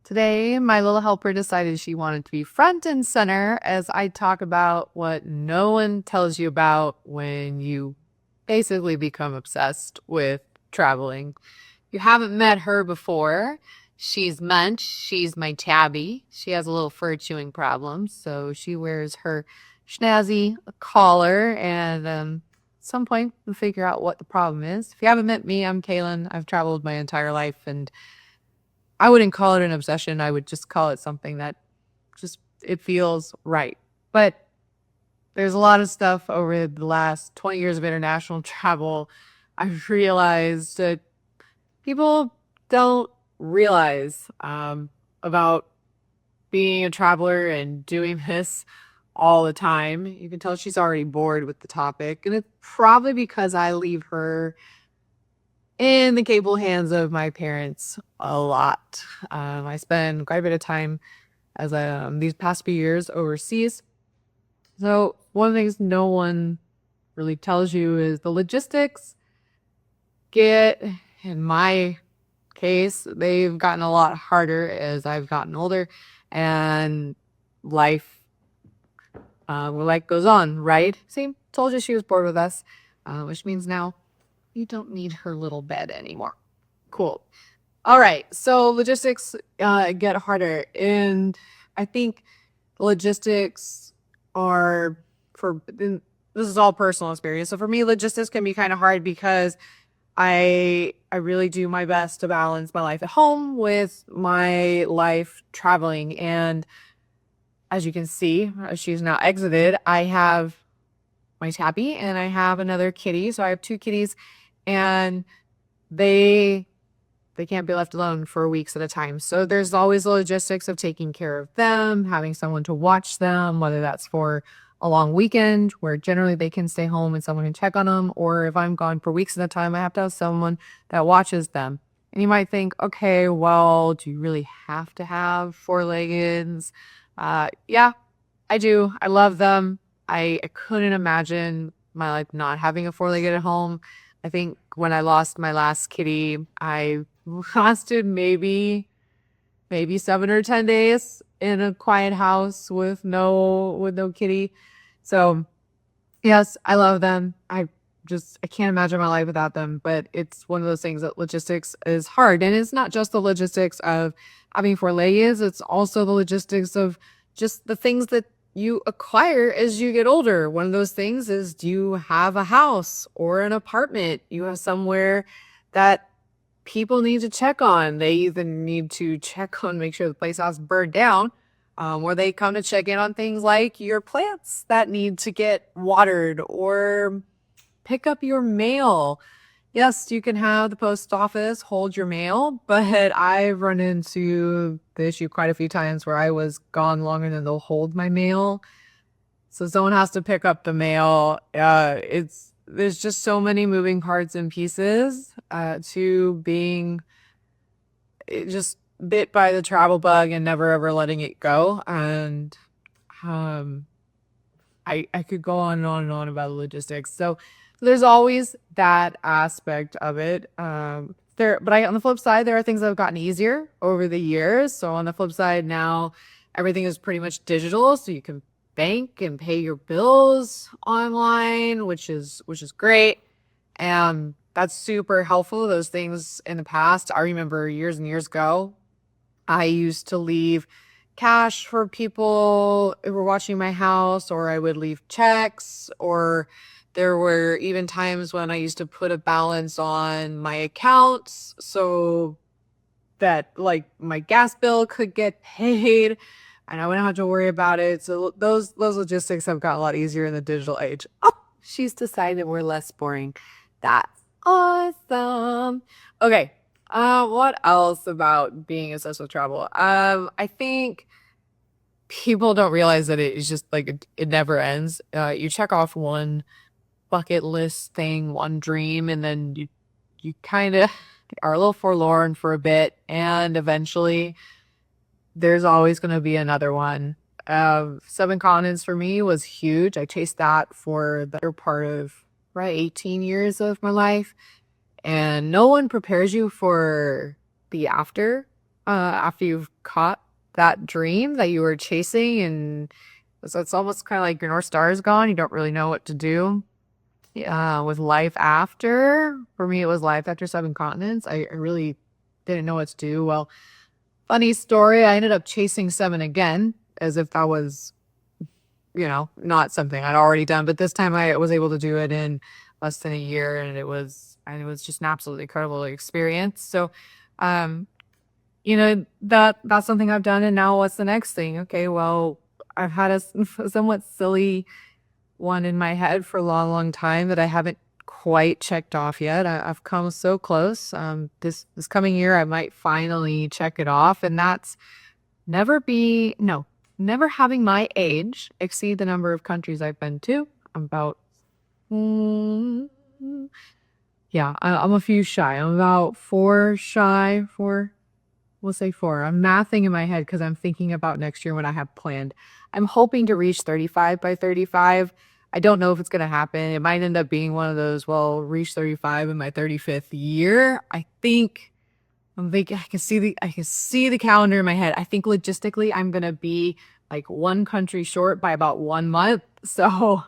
Today, my little helper decided she wanted to be front and center as I talk about what no one tells you about when you basically become obsessed with traveling. You haven't met her before. She's Munch. She's my tabby. She has a little fur chewing problem, so she wears her schnazzy collar, and at some point we'll figure out what the problem is. If you haven't met me, I'm Kaylin. I've traveled my entire life, and I wouldn't call it an obsession. I would just call it something that just it feels right. But there's a lot of stuff over the last 20 years of international travel. I've realized that people don't realize about being a traveler and doing this all the time. You can tell she's already bored with the topic, and it's probably because I leave her in the capable hands of my parents a lot. I spend quite a bit of time as these past few years overseas. So one of the things no one really tells you is the logistics get, in my case, they've gotten a lot harder as I've gotten older, and life, life goes on, right? See, told you she was bored with us, which means now you don't need her little bed anymore. Cool. All right. So logistics get harder. And I think logistics are this is all personal experience. So for me, logistics can be kind of hard because I really do my best to balance my life at home with my life traveling. And as you can see, she's now exited. I have my tabby and I have another kitty. So I have two kitties, and they can't be left alone for weeks at a time. So there's always the logistics of taking care of them, having someone to watch them, whether that's for a long weekend where generally they can stay home and someone can check on them, or if I'm gone for weeks at a time, I have to have someone that watches them. And you might think, okay, well, do you really have to have four-leggeds? Yeah, I do. I love them. I couldn't imagine my life not having a four-legged at home. I think when I lost my last kitty, I lasted maybe 7 or 10 days in a quiet house with no kitty. So yes, I love them. I can't imagine my life without them. But it's one of those things that logistics is hard, and it's not just the logistics of having four legs. It's also the logistics of just the things that you acquire as you get older. One of those things is, do you have a house or an apartment? You have somewhere that people need to check on. They either need to check on, make sure the place hasn't burned down, or they come to check in on things like your plants that need to get watered, or pick up your mail. Yes, you can have the post office hold your mail, but I've run into the issue quite a few times where I was gone longer than they'll hold my mail. So someone has to pick up the mail. There's just so many moving parts and pieces to being just bit by the travel bug and never ever letting it go. And um, I could go on and on and on about the logistics. So there's always that aspect of it. On the flip side, there are things that have gotten easier over the years. So on the flip side, now everything is pretty much digital, so you can bank and pay your bills online, which is great. And that's super helpful. Those things in the past, I remember years and years ago, I used to leave cash for people who were watching my house, or I would leave checks, or there were even times when I used to put a balance on my accounts so that like my gas bill could get paid and I wouldn't have to worry about it. So those logistics have got a lot easier in the digital age. Oh, she's decided we're less boring. That's awesome. Okay. What else about being obsessed with travel? I think people don't realize that it is just like it never ends. You check off one bucket list thing, one dream, and then you kind of are a little forlorn for a bit, and eventually there's always going to be another one. Seven continents for me was huge. I chased that for the better part of right 18 years of my life, and no one prepares you for the after. after you've caught that dream that you were chasing, and so it's almost kind of like your North Star is gone. You don't really know what to do. With life after, for me, it was life after 7 continents. I really didn't know what to do. Well, funny story, I ended up chasing 7 again, as if that was, not something I'd already done. But this time I was able to do it in less than a year, and it was just an absolutely incredible experience. So, um, that's something I've done. And now what's the next thing? Okay, well, I've had a somewhat silly one in my head for a long, long time that I haven't quite checked off yet. I've come so close. This coming year, I might finally check it off, and that's never having my age exceed the number of countries I've been to. I'm about, mm, yeah, I'm a few shy. I'm about 4 shy, 4. We'll say 4. I'm mathing in my head because I'm thinking about next year when I have planned. I'm hoping to reach 35 by 35. I don't know if it's going to happen. It might end up being one of those, well, reach 35 in my 35th year. I'm thinking I can see the calendar in my head. I think logistically I'm going to be like one country short by about 1 month. So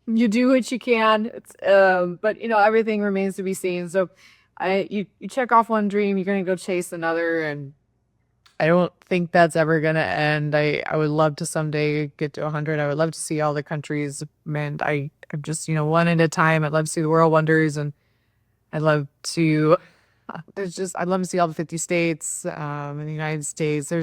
you do what you can. But everything remains to be seen. So you check off one dream, you're gonna go chase another, and I don't think that's ever gonna end. I would love to someday get to 100. I would love to see all the countries, and I'm just one at a time. I'd love to see the world wonders, and I'd love to. I'd love to see all the 50 states in the United States.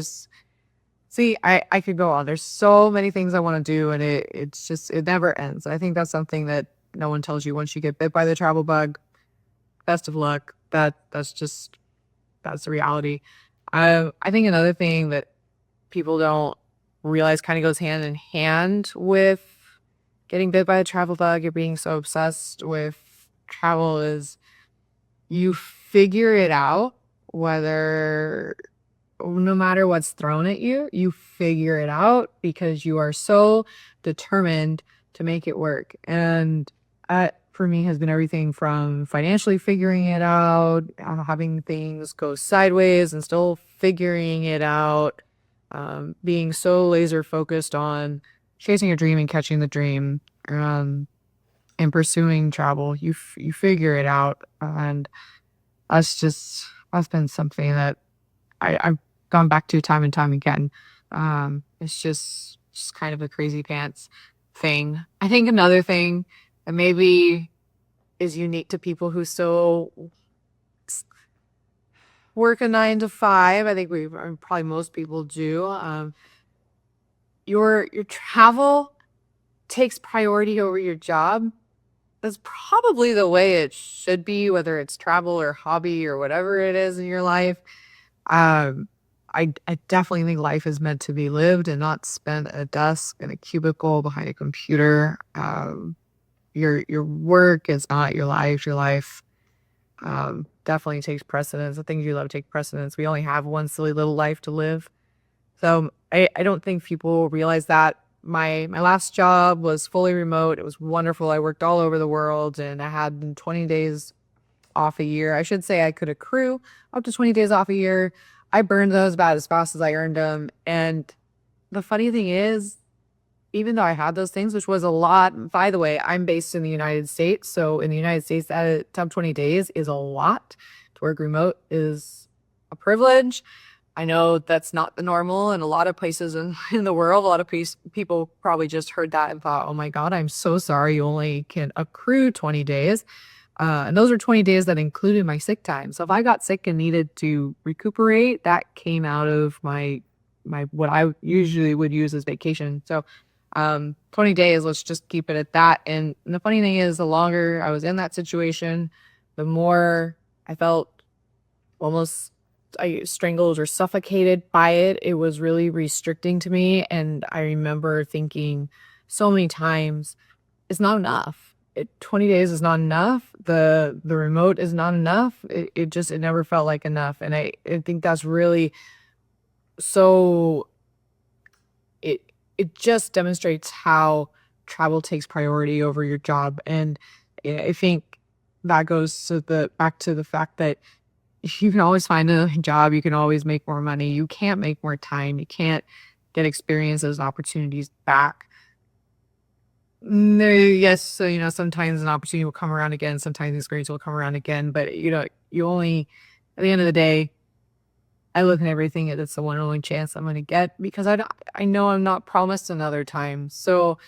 I could go on. There's so many things I want to do, and it never ends. I think that's something that no one tells you once you get bit by the travel bug. Best of luck. That's the reality. I think another thing that people don't realize kind of goes hand in hand with getting bit by the travel bug or being so obsessed with travel is you figure it out, whether no matter what's thrown at you, you figure it out because you are so determined to make it work. And that for me has been everything from financially figuring it out, having things go sideways and still figuring it out, being so laser focused on chasing a dream and catching the dream, and pursuing travel. You figure it out, and that's been something that I've gone back to time and time again. It's just kind of a crazy pants thing. I think another thing that maybe is unique to people who still work a 9 to 5. I think probably most people do. Your travel takes priority over your job. That's probably the way it should be, whether it's travel or hobby or whatever it is in your life. Um, I definitely think life is meant to be lived and not spent at a desk in a cubicle behind a computer. Your work is not your life. Your life definitely takes precedence. The things you love take precedence. We only have one silly little life to live. So I don't think people realize that. My last job was fully remote. It was wonderful. I worked all over the world, and I had 20 days off a year. I should say I could accrue up to 20 days off a year. I burned those about as fast as I earned them. And the funny thing is, even though I had those things, which was a lot, by the way, I'm based in the United States. So in the United States, that top 20 days is a lot. To work remote is a privilege. I know that's not the normal in a lot of places in the world. A lot of people probably just heard that and thought, oh my God, I'm so sorry. You only can accrue 20 days. And those are 20 days that included my sick time. So if I got sick and needed to recuperate, that came out of my what I usually would use as vacation. So 20 days, let's just keep it at that. And the funny thing is, the longer I was in that situation, the more I felt almost I strangled or suffocated by it. It was really restricting to me. And I remember thinking so many times, it's not enough. 20 days is not enough. The remote is not enough. It never felt like enough. And I think that's really so it just demonstrates how travel takes priority over your job. And I think that goes to back to the fact that You can always find a job. You can always make more money. You can't make more time. You can't get experiences, opportunities back. No, yes. So, sometimes an opportunity will come around again. Sometimes the experience will come around again. But, you only, at the end of the day, I look at everything as it's the one and only chance I'm going to get because I know I'm not promised another time. So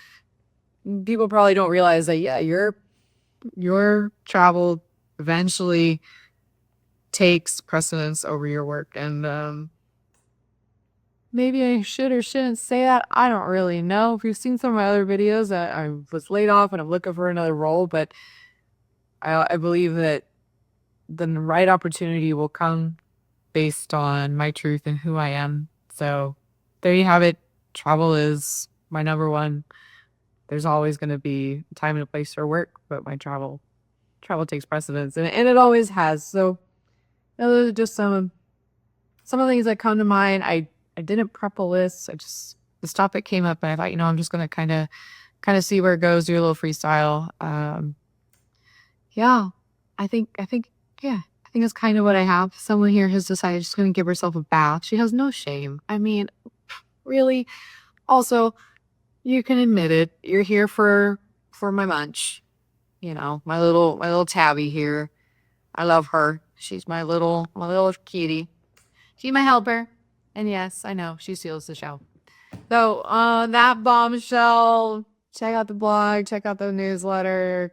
people probably don't realize that, yeah, your travel eventually takes precedence over your work. And maybe I should or shouldn't say that. I don't really know. If you've seen some of my other videos, I was laid off and I'm looking for another role, but I believe that the right opportunity will come based on my truth and who I am. So there you have it. Travel is my number one. There's always going to be a time and a place for work, but my travel takes precedence, and it always has. So those are just some of the things that come to mind. I didn't prep a list. This topic came up, and I thought, I'm just gonna kind of see where it goes, do a little freestyle. Yeah, I think yeah, I think that's kind of what I have. Someone here has decided she's gonna give herself a bath. She has no shame. I mean, really. Also, you can admit it. You're here for my munch. My little tabby here. I love her. She's my little kitty. She's my helper. And yes, I know she steals the show. So, that bombshell. Check out the blog, check out the newsletter,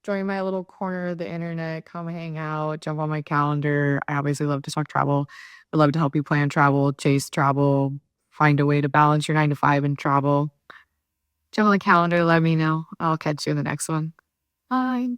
join my little corner of the internet, come hang out, jump on my calendar. I obviously love to talk travel. I love to help you plan travel, chase travel, find a way to balance your 9 to 5 and travel. Jump on the calendar, let me know. I'll catch you in the next one. Bye.